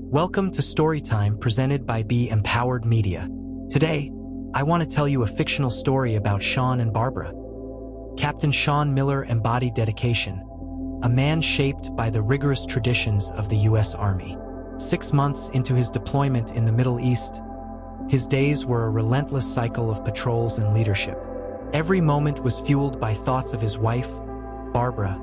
Welcome to Storytime presented by Be Empowered Media. Today, I want to tell you a fictional story about Sean and Barbara. Captain Sean Miller embodied dedication, a man shaped by the rigorous traditions of the U.S. Army. 6 months into his deployment in the Middle East, his days were a relentless cycle of patrols and leadership. Every moment was fueled by thoughts of his wife, Barbara,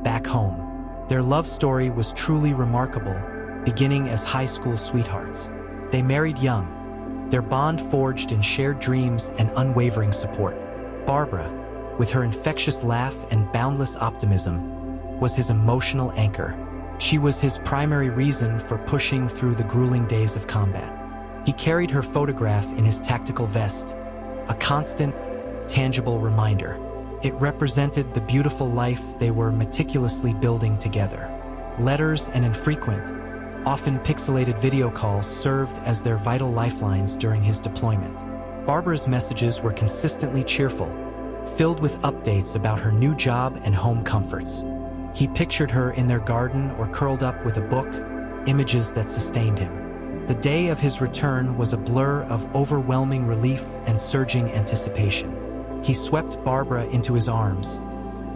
back home. Their love story was truly remarkable, beginning as high school sweethearts. They married young, their bond forged in shared dreams and unwavering support. Barbara, with her infectious laugh and boundless optimism, was his emotional anchor. She was his primary reason for pushing through the grueling days of combat. He carried her photograph in his tactical vest, a constant, tangible reminder. It represented the beautiful life they were meticulously building together. Letters and infrequent, often pixelated video calls served as their vital lifelines during his deployment. Barbara's messages were consistently cheerful, filled with updates about her new job and home comforts. He pictured her in their garden or curled up with a book, images that sustained him. The day of his return was a blur of overwhelming relief and surging anticipation. He swept Barbara into his arms,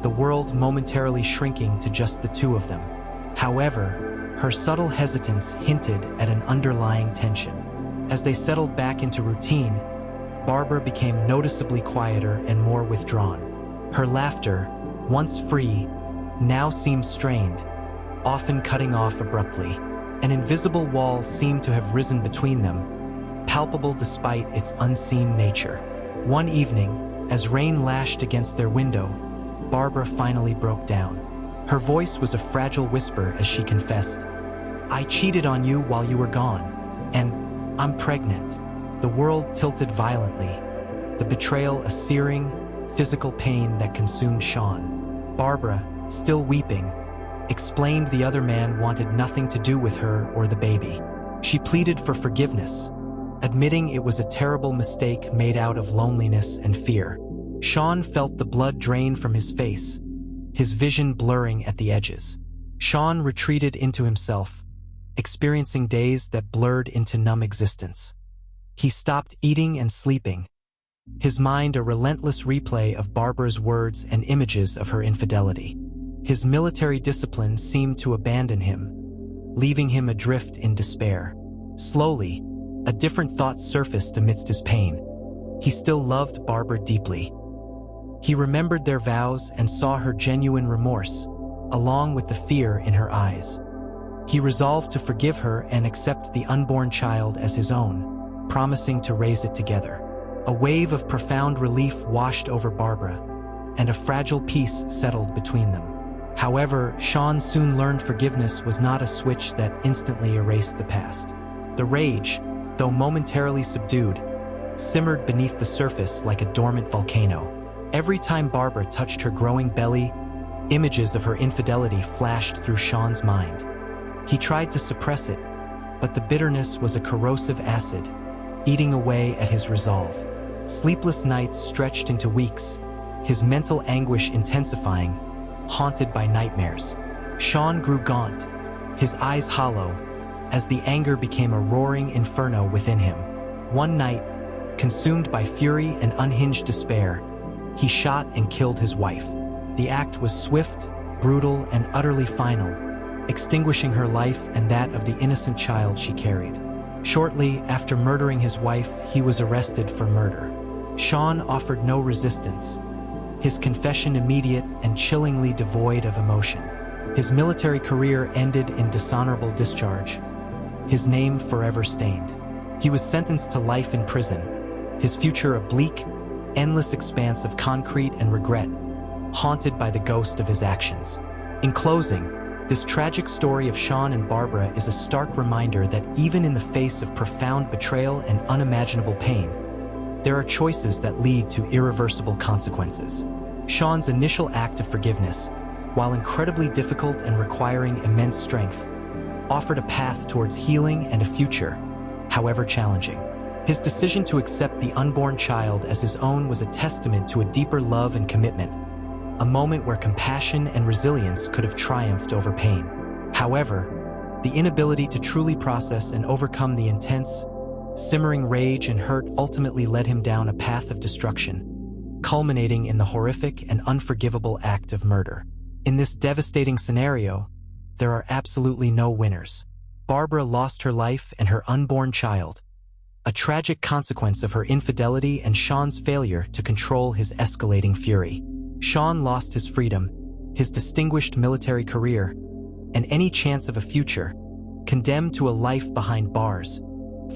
the world momentarily shrinking to just the two of them. However, her subtle hesitance hinted at an underlying tension. As they settled back into routine, Barbara became noticeably quieter and more withdrawn. Her laughter, once free, now seemed strained, often cutting off abruptly. An invisible wall seemed to have risen between them, palpable despite its unseen nature. One evening, as rain lashed against their window, Barbara finally broke down. Her voice was a fragile whisper as she confessed, "I cheated on you while you were gone, and I'm pregnant." The world tilted violently, the betrayal a searing, physical pain that consumed Sean. Barbara, still weeping, explained the other man wanted nothing to do with her or the baby. She pleaded for forgiveness, admitting it was a terrible mistake made out of loneliness and fear. Sean felt the blood drain from his face, his vision blurring at the edges. Sean retreated into himself, experiencing days that blurred into numb existence. He stopped eating and sleeping, his mind a relentless replay of Barbara's words and images of her infidelity. His military discipline seemed to abandon him, leaving him adrift in despair. Slowly, a different thought surfaced amidst his pain. He still loved Barbara deeply. He remembered their vows and saw her genuine remorse, along with the fear in her eyes. He resolved to forgive her and accept the unborn child as his own, promising to raise it together. A wave of profound relief washed over Barbara, and a fragile peace settled between them. However, Sean soon learned forgiveness was not a switch that instantly erased the past. The rage, though momentarily subdued, simmered beneath the surface like a dormant volcano. Every time Barbara touched her growing belly, images of her infidelity flashed through Sean's mind. He tried to suppress it, but the bitterness was a corrosive acid, eating away at his resolve. Sleepless nights stretched into weeks, his mental anguish intensifying, haunted by nightmares. Sean grew gaunt, his eyes hollow, as the anger became a roaring inferno within him. One night, consumed by fury and unhinged despair, he shot and killed his wife. The act was swift, brutal, and utterly final, extinguishing her life and that of the innocent child she carried. Shortly after murdering his wife, he was arrested for murder. Sean offered no resistance, his confession immediate and chillingly devoid of emotion. His military career ended in dishonorable discharge, his name forever stained. He was sentenced to life in prison, his future a bleak, endless expanse of concrete and regret, haunted by the ghost of his actions. In closing, this tragic story of Sean and Barbara is a stark reminder that even in the face of profound betrayal and unimaginable pain, there are choices that lead to irreversible consequences. Sean's initial act of forgiveness, while incredibly difficult and requiring immense strength, offered a path towards healing and a future, however challenging. His decision to accept the unborn child as his own was a testament to a deeper love and commitment, a moment where compassion and resilience could have triumphed over pain. However, The inability to truly process and overcome the intense, simmering rage and hurt ultimately led him down a path of destruction, culminating in the horrific and unforgivable act of murder. In this devastating scenario, there are absolutely no winners. Barbara lost her life and her unborn child, a tragic consequence of her infidelity and Sean's failure to control his escalating fury. Sean lost his freedom, his distinguished military career, and any chance of a future, condemned to a life behind bars,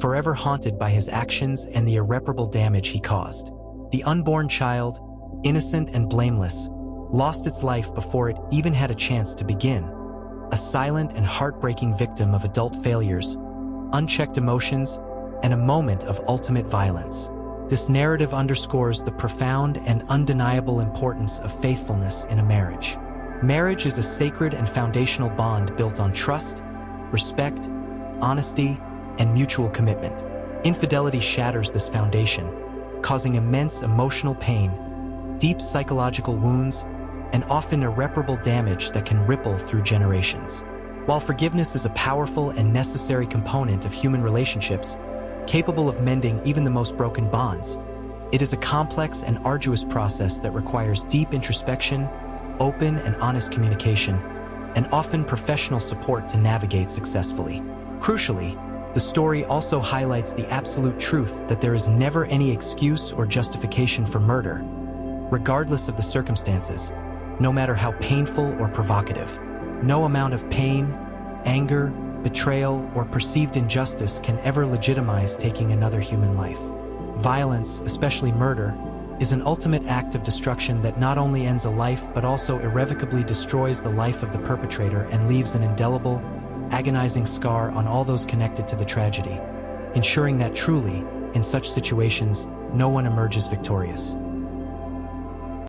forever haunted by his actions and the irreparable damage he caused. The unborn child, innocent and blameless, lost its life before it even had a chance to begin, a silent and heartbreaking victim of adult failures, unchecked emotions, and a moment of ultimate violence. This narrative underscores the profound and undeniable importance of faithfulness in a marriage. Marriage is a sacred and foundational bond built on trust, respect, honesty, and mutual commitment. Infidelity shatters this foundation, causing immense emotional pain, deep psychological wounds, and often irreparable damage that can ripple through generations. While forgiveness is a powerful and necessary component of human relationships, capable of mending even the most broken bonds, it is a complex and arduous process that requires deep introspection, open and honest communication, and often professional support to navigate successfully. Crucially, the story also highlights the absolute truth that there is never any excuse or justification for murder, regardless of the circumstances, no matter how painful or provocative. No amount of pain, anger, betrayal, or perceived injustice can ever legitimize taking another human life. Violence, especially murder, is an ultimate act of destruction that not only ends a life but also irrevocably destroys the life of the perpetrator and leaves an indelible, agonizing scar on all those connected to the tragedy, ensuring that truly, in such situations, no one emerges victorious.